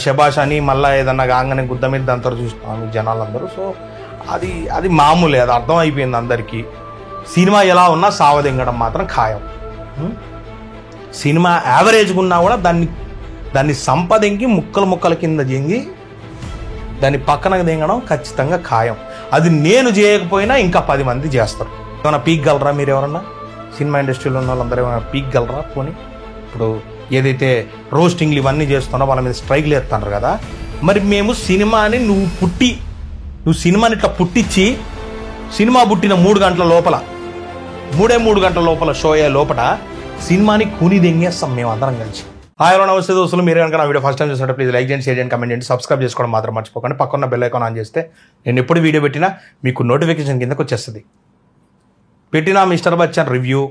శబాష్ అని మళ్ళీ ఏదన్నా కాగానే గుద్ద మీద దాంతో చూస్తాం జనాలందరూ. సో అది అది మామూలే, అది అర్థమైపోయింది అందరికీ. సినిమా ఎలా ఉన్నా సావదింగడం మాత్రం ఖాయం. సినిమా యావరేజ్గా ఉన్నా కూడా దాన్ని సంపదింకి ముక్కల కింద జింగి దాన్ని పక్కనకు దింగడం ఖచ్చితంగా ఖాయం. అది నేను చేయకపోయినా ఇంకా 10 మంది చేస్తారు. ఏమైనా పీక్గలరా మీరు? ఎవరన్నా సినిమా ఇండస్ట్రీలో ఉన్న వాళ్ళందరూ ఏమైనా పీక్గలరా? పోనీ ఇప్పుడు ఏదైతే రోస్టింగ్లు ఇవన్నీ చేస్తున్నా వాళ్ళ మీద స్ట్రైక్లు ఎత్తున్నారు కదా, మరి మేము సినిమాని నువ్వు సినిమాని ఇట్లా పుట్టించి సినిమా పుట్టిన 3 గంటల లోపల 3 గంటల లోపల షో అయ్యే లోపల సినిమాని కూని దెంగేస్తాం మేము అందరం కలిసి. హాయ్ హలో నమస్తే దోస్తులు, మీరు కనుక నా వీడియో ఫస్ట్ టైం చూసినట్టు ప్లీజ్ లైక్ చేయండి, షేర్ చేయండి, కమెంట్ చేయండి, సబ్స్క్రైబ్ చేసుకోవడం మాత్రం మర్చిపోకండి. పక్కన బెల్ ఐకాన్ ఆన్ చేస్తే నేను ఎప్పుడు వీడియో పెట్టినా మీకు నోటిఫికేషన్ కిందకు వచ్చేస్తుంది. పెట్టినా మిస్టర్ బచ్చన్ రివ్యూ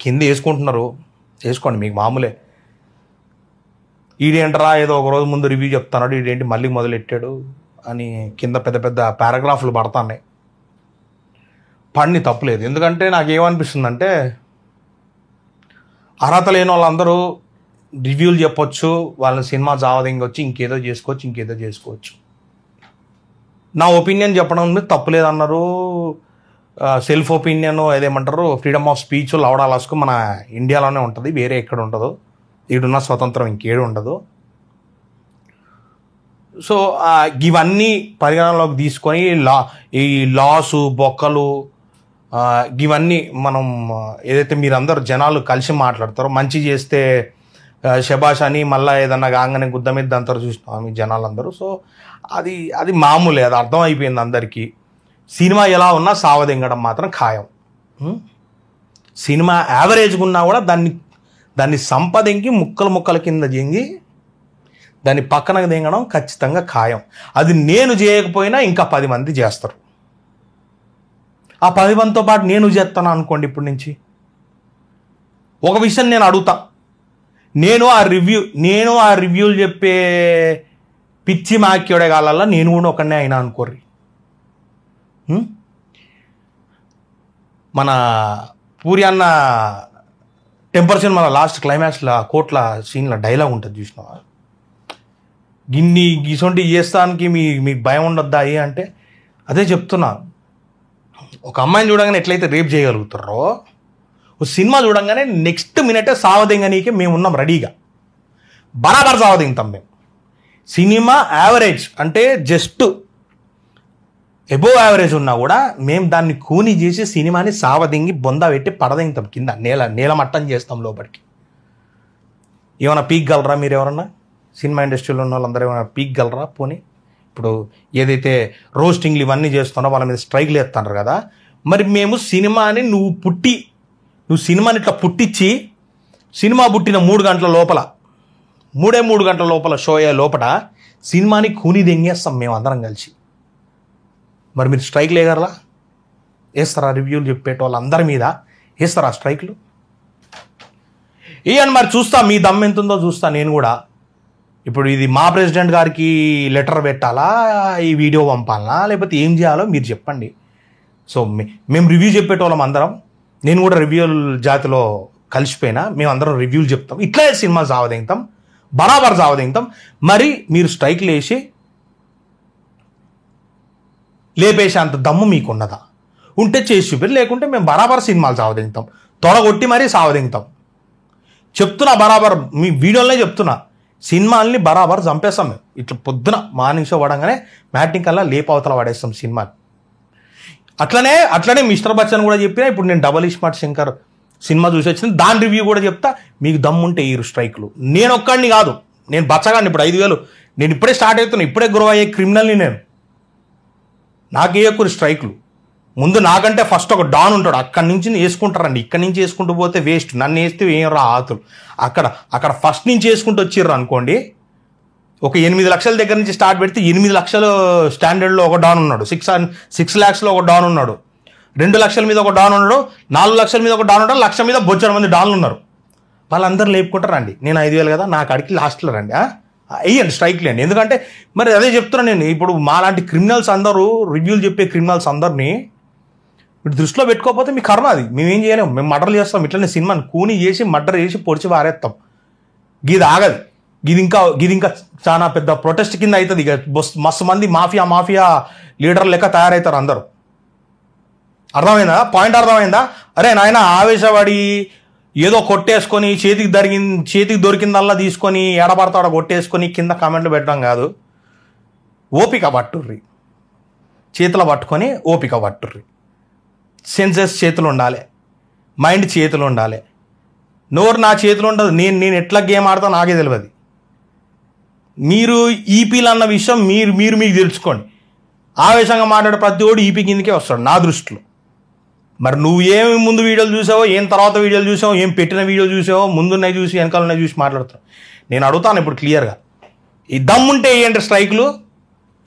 కింద వేసుకుంటున్నారు, వేసుకోండి, మీకు మామూలే. ఈడేంటరా ఏదో ఒక రోజు ముందు రివ్యూ చెప్తున్నాడు, ఈడేంటి మళ్ళీ మొదలెట్టాడు అని కింద పెద్ద పెద్ద పారాగ్రాఫ్లు పడుతున్నాయి. పడిని తప్పులేదు, ఎందుకంటే నాకేమనిపిస్తుందంటే అర్హత లేని వాళ్ళందరూ రివ్యూలు చెప్పొచ్చు, వాళ్ళని సినిమా జావదింగొచ్చు, ఇంకేదో చేసుకోవచ్చు. నా ఒపీనియన్ చెప్పడం మీద తప్పులేదు అన్నారు. సెల్ఫ్ ఒపీనియన్ అదేమంటారు, ఫ్రీడమ్ ఆఫ్ స్పీచ్ లవడాలస్కు మన ఇండియాలోనే ఉంటుంది, వేరే ఎక్కడ ఉండదు. ఈడున్న స్వతంత్రం ఇంకేడు ఉండదు. సో ఇవన్నీ పరిగణనలోకి తీసుకొని ఈ లాసు బొక్కలు ఇవన్నీ మనం ఏదైతే మీరందరూ జనాలు కలిసి మాట్లాడతారో, మంచి చేస్తే శబాష్ అని మళ్ళీ ఏదన్నా కాగానే గుద్ద మీద దాంతో చూస్తాం మీ జనాలందరూ. సో అది మామూలే, అది అర్థమైపోయింది అందరికీ. సినిమా ఎలా ఉన్నా సావదింగడం మాత్రం ఖాయం. సినిమా యావరేజ్గా ఉన్నా కూడా దాన్ని సంపదింకి ముక్కల కింద జింగి దాన్ని పక్కనకు దింగడం ఖచ్చితంగా ఖాయం. అది నేను చేయకపోయినా ఇంకా 10 మంది చేస్తారు. ఆ 10 మందితో పాటు నేను చేస్తాను అనుకోండి. ఇప్పటి నుంచి ఒక విషయం నేను అడుగుతా, నేను ఆ రివ్యూలు చెప్పే పిచ్చి మాక్యోడే కాలల్లో నేను కూడా ఒకనే అయినా అనుకోర్రి. మన పూరి అన్న టెంపర్ సినిమా లాస్ట్ క్లైమాక్స్లో కోట్ల సీన్లో డైలాగ్ ఉంటుంది చూసినావా, గిసొంటి చేస్తానికి మీకు భయం ఉండొద్దా అంటే అదే చెప్తున్నా. ఒక అమ్మాయిని చూడంగానే ఎట్లయితే రేప్ చేయగలుగుతారో, ఒక సినిమా చూడంగానే నెక్స్ట్ మినిటే సావదింగనీకే మేము ఉన్నాం రెడీగా, బరాబర్ సావదింగుతాం మేము. సినిమా యావరేజ్ అంటే జస్ట్ ఎబోవ్ యావరేజ్ ఉన్నా కూడా మేము దాన్ని కూని చేసి సినిమాని సావదింగి బొంద పెట్టి పడదింగుతాం, కింద నేల మట్టం చేస్తాం లోపలికి. ఏమైనా పీక్గలరా మీరు? ఎవరన్నా సినిమా ఇండస్ట్రీలో ఉన్న వాళ్ళందరూ ఏమైనా పీక్గలరా? పోనీ ఇప్పుడు ఏదైతే రోస్టింగ్లు ఇవన్నీ చేస్తున్నా వాళ్ళ మీద స్ట్రైక్లు ఎత్తున్నారు కదా, మరి మేము సినిమాని నువ్వు సినిమాని ఇట్లా పుట్టించి సినిమా పుట్టిన 3 గంటల లోపల 3 గంటల లోపల షో అయ్యే లోపల సినిమాని కూని దెంగేస్తాం మేము అందరం కలిసి. మరి మీరు స్ట్రైక్లు వేయగలరా? వేస్తారా? రివ్యూలు చెప్పేట వాళ్ళందరి మీద వేస్తారా స్ట్రైక్లు? ఇవన్నీ మరి చూస్తా, మీ దమ్ ఎంత ఉందో చూస్తా నేను కూడా. ఇప్పుడు ఇది మా ప్రెసిడెంట్ గారికి లెటర్ పెట్టాలా, ఈ వీడియో పంపాలనా, లేకపోతే ఏం చేయాలో మీరు చెప్పండి. సో మేము రివ్యూ చెప్పేటోళ్ళం అందరం, నేను కూడా రివ్యూల జాతిలో కలిసిపోయినా, మేము అందరం రివ్యూలు చెప్తాం, ఇట్లా సినిమా జావదింగుతాం, బరాబర్ జావదింగుతాం. మరి మీరు స్ట్రైక్లు వేసి లేపేసే అంత దమ్ము మీకు ఉన్నదా? ఉంటే చేసి చూపి, లేకుంటే మేము బరాబర్ సినిమాలు సావదింగుతాం, తొడగొట్టి మరీ సావదింగుతాం. చెప్తున్నా, బరాబర్ మీ వీడియోలనే చెప్తున్నా, సినిమాల్ని బరాబర్ చంపేస్తాం మేము. ఇట్లా పొద్దున మార్నింగ్ షో పడంగానే మ్యాటింగ్ కల్లా లేపవతల పడేస్తాం సినిమాని. అట్లనే మిస్టర్ బచ్చన్ కూడా చెప్పినా. ఇప్పుడు నేను డబల్ ఇస్మార్ట్ శంకర్ సినిమా చూసి వచ్చింది, దాని రివ్యూ కూడా చెప్తా. మీకు దమ్ముంటే ఈ స్ట్రైక్లు. నేను ఒక్కడిని కాదు, నేను బచ్చగాడిని. ఇప్పుడు 5,000 నేను ఇప్పుడే స్టార్ట్ అవుతున్నా, ఇప్పుడే గ్రో అయ్యే క్రిమినల్ని నేను. నాకే ఎక్కువ స్ట్రైక్లు. ముందు నాకంటే ఫస్ట్ ఒక డాన్ ఉంటాడు, అక్కడి నుంచి వేసుకుంటారండి. ఇక్కడి నుంచి వేసుకుంటూ పోతే వేస్ట్, నన్ను వేస్తే ఏం రా ఆతులు. అక్కడ ఫస్ట్ నుంచి వేసుకుంటూ వచ్చిర్రు అనుకోండి, ఒక 8 లక్షల దగ్గర నుంచి స్టార్ట్ పెడితే 8 లక్షలు స్టాండర్డ్లో ఒక డాన్ ఉన్నాడు, 6 lakhsలో ఒక డాన్ ఉన్నాడు, 2 లక్షల మీద ఒక డాన్ ఉన్నాడు, 4 లక్షల మీద ఒక డాన్ ఉన్నాడు, 1 లక్ష మీద బొచ్చడం మంది డాన్లు ఉన్నారు. వాళ్ళందరూ లేపుకుంటారండి. నేను 5,000 కదా, నా కాడికి లాస్ట్లో రండి, వేయండి స్ట్రైక్లు అండి. ఎందుకంటే మరి అదే చెప్తున్నాను నేను. ఇప్పుడు మాలాంటి క్రిమినల్స్ అందరూ, రివ్యూలు చెప్పే క్రిమినల్స్ అందరినీ మీరు దృష్టిలో పెట్టుకోకపోతే మీ కర్మ అది. మేమేం చేయలేము, మేము మర్డర్లు చేస్తాం. ఇట్లనే సినిమాని కూని చేసి మర్డర్ చేసి పొడిచి పారేస్తాం. గీది ఆగదు. ఇది ఇంకా చాలా పెద్ద ప్రొటెస్ట్ కింద అవుతుంది. ఇక మస్తు మంది మాఫియా లీడర్ లెక్క తయారవుతారు అందరూ. అర్థమైందా? పాయింట్ అర్థమైందా? అరే నాయన ఆవేశపడి ఏదో కొట్టేసుకొని చేతికి దొరికిందల్లా తీసుకొని ఎడబడతాడ కొట్టేసుకొని కింద కామెంట్లు పెట్టడం కాదు. ఓపిక పట్టుర్రి, చేతులు పట్టుకొని ఓపిక పట్టుర్రి. సెన్సెస్ చేతులు ఉండాలి, మైండ్ చేతులు ఉండాలి. నోరు నా చేతులు ఉండదు. నేను ఎట్లా గేమ్ ఆడతా నాకే తెలియదు. మీరు ఈపీలు అన్న విషయం మీరు మీకు తెలుసుకోండి. ఆవేశంగా మాట్లాడే ప్రతి ఓడు ఈపీ కిందకే వస్తాడు నా దృష్టిలో. మరి నువ్వు ఏమి ముందు వీడియోలు చూసావో, ఏం తర్వాత వీడియోలు చూసావో, ఏం పెట్టిన వీడియోలు చూసావో, ముందున్నాయి చూసి వెనకాలన్నాయి చూసి మాట్లాడుతావు. నేను అడుగుతాను ఇప్పుడు క్లియర్గా, ఈ దమ్ముంటే ఏంటి స్ట్రైకులు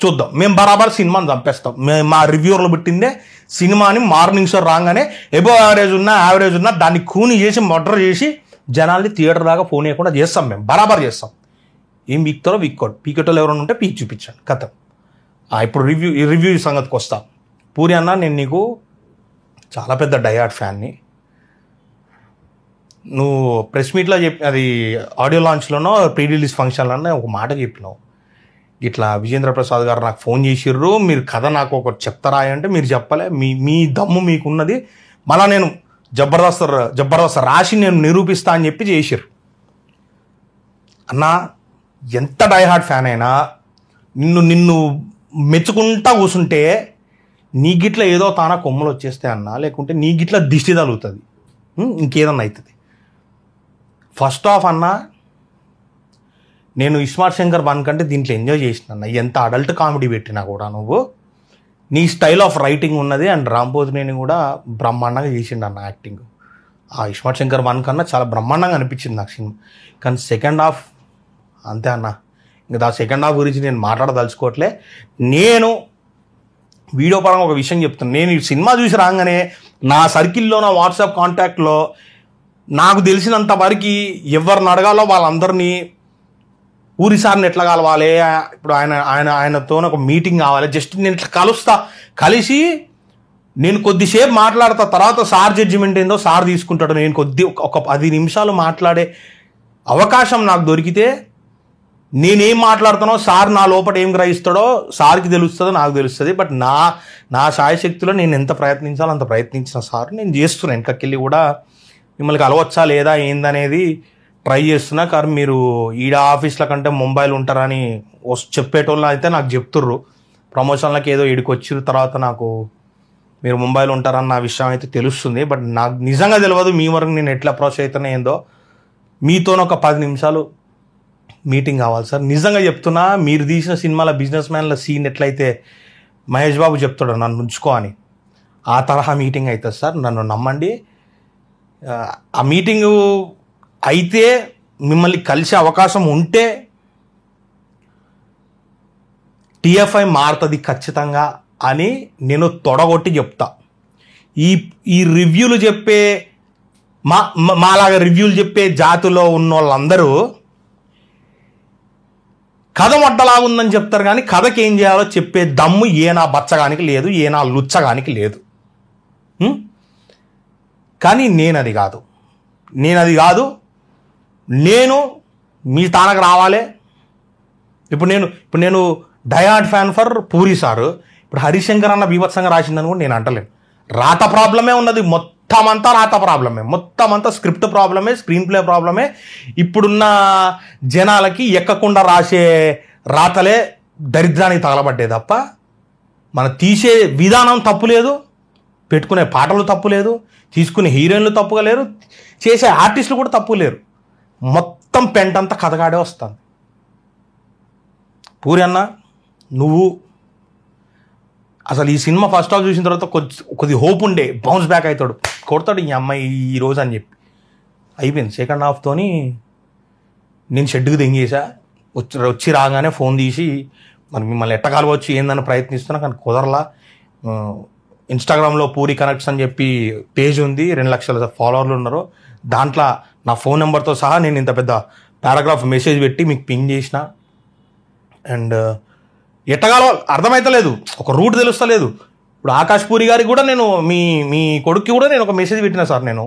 చూద్దాం. మేము బరాబర్ సినిమాని చంపేస్తాం. మా రివ్యూర్లో పెట్టిందే సినిమాని మార్నింగ్ షో రాగానే ఎబో యావరేజ్ ఉన్నా దాన్ని కూని చేసి మర్డర్ చేసి జనాల్ని థియేటర్ దాకా ఫోన్ చేయకుండా చేస్తాం. మేము బరాబర్ చేస్తాం. ఏం వీక్తారో వీక్కోడు, పీకెటోళ్ళు ఎవరైనా ఉంటే పీక్ చూపించాను కథ. ఇప్పుడు రివ్యూ సంగతికి వస్తా. పూరి అన్న, నేను నీకు చాలా పెద్ద డయాడ్ ఫ్యాన్ని. నువ్వు ప్రెస్ మీట్లో అది ఆడియో లాంచ్లోనో ప్రీ రిలీజ్ ఫంక్షన్లోనో ఒక మాట చెప్పినావు. ఇట్లా విజేంద్ర ప్రసాద్ గారు నాకు ఫోన్ చేసిర్రు, మీరు కథ నాకు ఒకటి చెప్తారా అంటే మీరు చెప్పలే. మీ దమ్ము మీకున్నది, మళ్ళా నేను జబర్దస్త్ రాసి నేను నిరూపిస్తా అని చెప్పి చేసిర్రు. అన్నా, ఎంత డైహార్డ్ ఫ్యాన్ అయినా నిన్ను మెచ్చుకుంటా కూర్చుంటే నీ గిట్ల ఏదో తానా కొమ్మలు వచ్చేస్తే అన్నా, లేకుంటే నీ గిట్ల దిష్టి తగులుతుంది, ఇంకేదన్నా అవుతుంది. ఫస్ట్ ఆఫ్ అన్నా, నేను ఇస్మార్ట్ శంకర్ 1 కంటే దీంట్లో ఎంజాయ్ చేసిన. ఎంత అడల్ట్ కామెడీ పెట్టినా కూడా నువ్వు నీ స్టైల్ ఆఫ్ రైటింగ్ ఉన్నది. అండ్ రాంపోతినేని కూడా బ్రహ్మాండంగా చేసిండు అన్న యాక్టింగ్. ఆ ఇస్మార్ట్ శంకర్ 1 కన్నా చాలా బ్రహ్మాండంగా అనిపించింది నాకు సినిమా. కానీ సెకండ్ హాఫ్ అంతే అన్న. ఇంకా ఆ సెకండ్ హాఫ్ గురించి నేను మాట్లాడదలుచుకోవట్లే. నేను వీడియో పరంగా ఒక విషయం చెప్తాను. నేను ఈ సినిమా చూసి రాగానే నా సర్కిల్లో, నా వాట్సాప్ కాంటాక్ట్లో నాకు తెలిసినంత వరకు ఎవరిని అడగాలో వాళ్ళందరినీ పూరి సార్ని ఎట్లా కలవాలి, ఇప్పుడు ఆయనతో ఒక మీటింగ్ కావాలి, జస్ట్ నేను ఇట్లా కలిసి నేను కొద్దిసేపు మాట్లాడతా. తర్వాత సార్ జడ్జిమెంట్ ఏందో సార్ తీసుకుంటాడు. నేను ఒక 10 నిమిషాలు మాట్లాడే అవకాశం నాకు దొరికితే నేనేం మాట్లాడుతానో సార్ నా లోపల ఏం గ్రహిస్తాడో సార్కి తెలుస్తుందో నాకు తెలుస్తుంది. బట్ నా శాయశక్తిలో నేను ఎంత ప్రయత్నించాలో అంత ప్రయత్నించిన సార్ నేను చేస్తున్నాను. వెనకకెళ్ళి కూడా మిమ్మల్ని కలవచ్చా లేదా ఏందనేది ట్రై చేస్తున్నా. కానీ మీరు ఈడ ఆఫీస్ల కంటే ముంబైలో ఉంటారని చెప్పేటోళ్ళు అయితే నాకు చెప్తుర్రు. ప్రమోషన్లకి ఏదో ఈడికి వచ్చిన తర్వాత నాకు మీరు ముంబైలో ఉంటారన్న విషయం అయితే తెలుస్తుంది. బట్ నాకు నిజంగా తెలియదు మీ వరకు నేను ఎట్లా అప్రోచ్ అవుతానే ఏందో. మీతోనొక ఒక 10 నిమిషాలు మీటింగ్ కావాలి సార్. నిజంగా చెప్తున్నా, మీరు తీసిన సినిమాల బిజినెస్ మ్యాన్ల సీన్ ఎట్లయితే మహేష్ బాబు చెప్తాడు నన్ను ఉంచుకో అని, ఆ తరహా మీటింగ్ అవుతుంది సార్. నన్ను నమ్మండి. ఆ మీటింగు అయితే మిమ్మల్ని కలిసే అవకాశం ఉంటే టీఎఫ్ఐ మారుతుంది ఖచ్చితంగా అని నేను తొడగొట్టి చెప్తా. ఈ రివ్యూలు చెప్పే మాలాగా రివ్యూలు చెప్పే జాతిలో ఉన్న వాళ్ళందరూ కథ వడ్డలాగుందని చెప్తారు, కానీ కథకి ఏం చేయాలో చెప్పే దమ్ము ఏనా బచ్చగానికి లేదు, ఏనా లుచ్చగానికి లేదు. కానీ నేనది కాదు. నేను మీ స్థానకు రావాలి. ఇప్పుడు నేను డయాడ్ ఫ్యాన్ ఫర్ పూరి సారు. ఇప్పుడు హరిశంకర్ అన్న బీభత్సంగా రాసిందని కూడా నేను అంటలేను. రాత ప్రాబ్లమే ఉన్నది, మొత్తం అంతా రాత ప్రాబ్లమే, మొత్తం అంతా స్క్రిప్ట్ ప్రాబ్లమే, స్క్రీన్ ప్లే ప్రాబ్లమే. ఇప్పుడున్న జనాలకి ఎక్కకుండా రాసే రాతలే దరిద్రానికి తగలబడ్డాయి తప్ప మన తీసే విధానం తప్పు లేదు, పెట్టుకునే పాటలు తప్పు లేదు, తీసుకునే హీరోయిన్లు తప్పుగా లేరు, చేసే ఆర్టిస్టులు కూడా తప్పు లేరు. మొత్తం పెంటంతా కథగాడే వస్తుంది. పూరి అన్న, నువ్వు అసలు ఈ సినిమా ఫస్ట్ హాఫ్ చూసిన తర్వాత కొద్ది హోప్ ఉండే బౌన్స్ బ్యాక్ అవుతాడు, కొడతాడు ఈ అమ్మాయి ఈ రోజు అని చెప్పి. అయిపోయింది. సెకండ్ హాఫ్తోని నేను షెడ్కి దెంగేసా. వచ్చి రాగానే ఫోన్ తీసి మరి మిమ్మల్ని ఎట్టగలవచ్చు ఏందని ప్రయత్నిస్తున్నా, కానీ కుదరలా. ఇన్స్టాగ్రామ్లో పూరి కనెక్ట్స్ అని చెప్పి పేజ్ ఉంది, 2 లక్షల ఫాలోవర్లు ఉన్నారు. దాంట్లో నా ఫోన్ నెంబర్తో సహా నేను ఇంత పెద్ద పారాగ్రాఫ్ మెసేజ్ పెట్టి మీకు పింగ్ చేసిన. అండ్ ఎట్టగాలో అర్థమవుతలేదు, ఒక రూట్ తెలుస్తలేదు. ఇప్పుడు ఆకాష్ పూరి గారికి కూడా నేను మీ కొడుక్కి కూడా నేను ఒక మెసేజ్ పెట్టినా సార్. నేను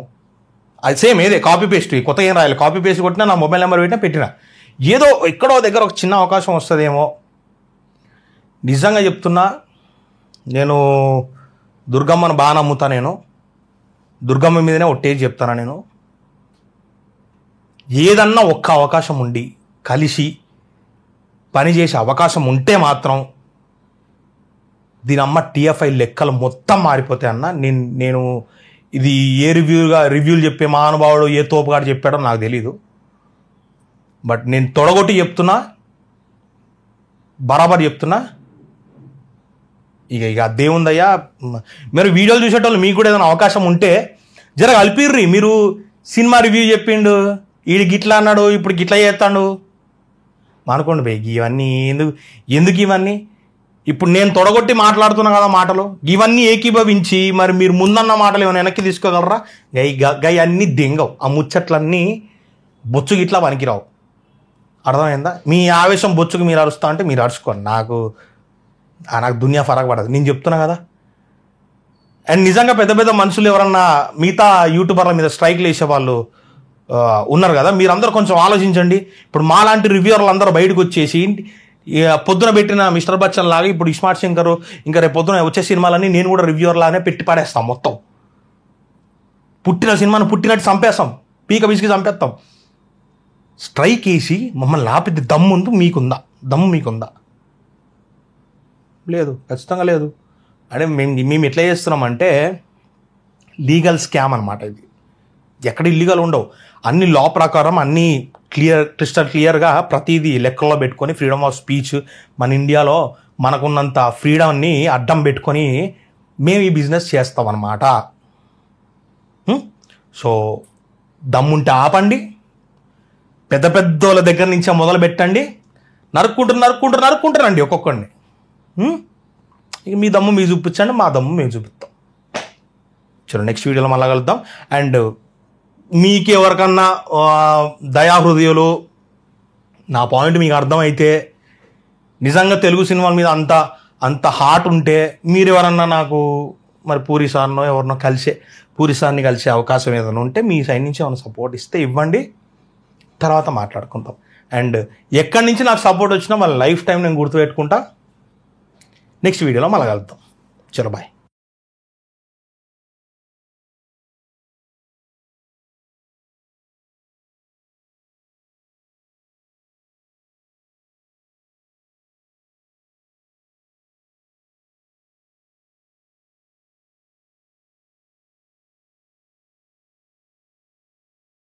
అది సేమ్ ఏదే కాపీ పేస్ట్, కొత్త ఏం రాయాలి, కాపీ పేస్ట్ కొట్టినా, నా మొబైల్ నెంబర్ పెట్టినా. ఏదో ఎక్కడో దగ్గర ఒక చిన్న అవకాశం వస్తుందేమో. నిజంగా చెప్తున్నా, నేను దుర్గమ్మను బాగా నమ్ముతా. నేను దుర్గమ్మ మీదనే ఒట్టేసి చెప్తాను. నేను ఏదన్నా ఒక్క అవకాశం ఉండి కలిసి పనిచేసే అవకాశం ఉంటే మాత్రం దీని అమ్మ టీఎఫ్ఐ లెక్కలు మొత్తం మారిపోతాయి అన్న. నేను ఇది ఏ రివ్యూలు చెప్పే మహానుభావుడు ఏ తోపుగాడు చెప్పాడో నాకు తెలీదు. బట్ నేను తొడగొట్టి చెప్తున్నా, బరాబర్ చెప్తున్నా. ఇక దేవుందయ్యా, మీరు వీడియోలు చూసేటోళ్ళు మీకు కూడా ఏదైనా అవకాశం ఉంటే జర కలిపిర్రి. మీరు సినిమా రివ్యూ చెప్పిండు, వీడు గిట్లా అన్నాడు, ఇప్పుడు గిట్లా చేస్తాడు అనుకోండి బే. ఇవన్నీ ఎందుకు ఇవన్నీ? ఇప్పుడు నేను తొడగొట్టి మాట్లాడుతున్నా కదా మాటలు, ఇవన్నీ ఏకీభవించి మరి మీరు ముందన్న మాటలు ఏమైనా వెనక్కి తీసుకోగలరా? గై అన్నీ దెంగవు. ఆ ముచ్చట్లన్నీ బొచ్చుకి ఇట్లా పనికిరావు. అర్థమైందా? మీ ఆవేశం బొచ్చుకు మీరు అరుస్తా అంటే మీరు అరుచుకోండి. నాకు దునియా ఫరక్ పడదు. నేను చెప్తున్నా కదా. అండ్ నిజంగా పెద్ద పెద్ద మనుషులు ఎవరన్నా మిగతా యూట్యూబర్ల మీద స్ట్రైక్లు వేసే వాళ్ళు ఉన్నారు కదా, మీరందరూ కొంచెం ఆలోచించండి. ఇప్పుడు మాలాంటి రివ్యూవర్లు అందరూ బయటకు వచ్చేసి పొద్దున పెట్టిన మిస్టర్ బచ్చన్ లాగా ఇప్పుడు ఇస్మార్ట్ శంకర్ ఇంకా రేపు పొద్దున వచ్చే సినిమాలన్నీ నేను కూడా రివ్యూవర్ లాగానే పెట్టి పడేస్తాం. మొత్తం పుట్టిన సినిమాను పుట్టినట్టు చంపేస్తాం, పీక పిసికి చంపేస్తాం. స్ట్రైక్ వేసి మమ్మల్ని ఆపిద్ది దమ్ము మీకుందా? లేదు, ఖచ్చితంగా లేదు. అంటే మేము ఎట్లా చేస్తున్నామంటే లీగల్ స్కామ్ అనమాట ఇది. ఎక్కడ ఇల్లీగల్ ఉండవు, అన్ని లా ప్రకారం అన్నీ క్రిస్టల్ క్లియర్గా ప్రతిదీ లెక్కల్లో పెట్టుకొని ఫ్రీడమ్ ఆఫ్ స్పీచ్ మన ఇండియాలో మనకున్నంత ఫ్రీడమ్ని అడ్డం పెట్టుకొని మేము ఈ బిజినెస్ చేస్తామన్నమాట. సో దమ్ముంటే ఆపండి, పెద్ద పెద్దోళ్ళ దగ్గర నుంచే మొదలు పెట్టండి, నరుక్కుంటారండి ఒక్కొక్కడిని. ఇక మీ దమ్ము మీరు చూపించండి, మా దమ్ము మేము చూపిస్తాం. చలో నెక్స్ట్ వీడియోలో మళ్ళా కలుద్దాం. అండ్ మీకు ఎవరికన్నా దయాహృదయులు నా పాయింట్ మీకు అర్థమైతే, నిజంగా తెలుగు సినిమాల మీద అంత హార్ట్ ఉంటే మీరు ఎవరన్నా నాకు మరి పూరి సార్నో ఎవరినో పూరి సార్ని కలిసే అవకాశం ఏదైనా ఉంటే మీ సైడ్ నుంచి ఏమైనా సపోర్ట్ ఇస్తే ఇవ్వండి, తర్వాత మాట్లాడుకుంటాం. అండ్ ఎక్కడి నుంచి నాకు సపోర్ట్ వచ్చినా వాళ్ళ లైఫ్ టైం నేను గుర్తుపెట్టుకుంటా. నెక్స్ట్ వీడియోలో మళ్ళీ కలుద్దాం. చలో బాయ్.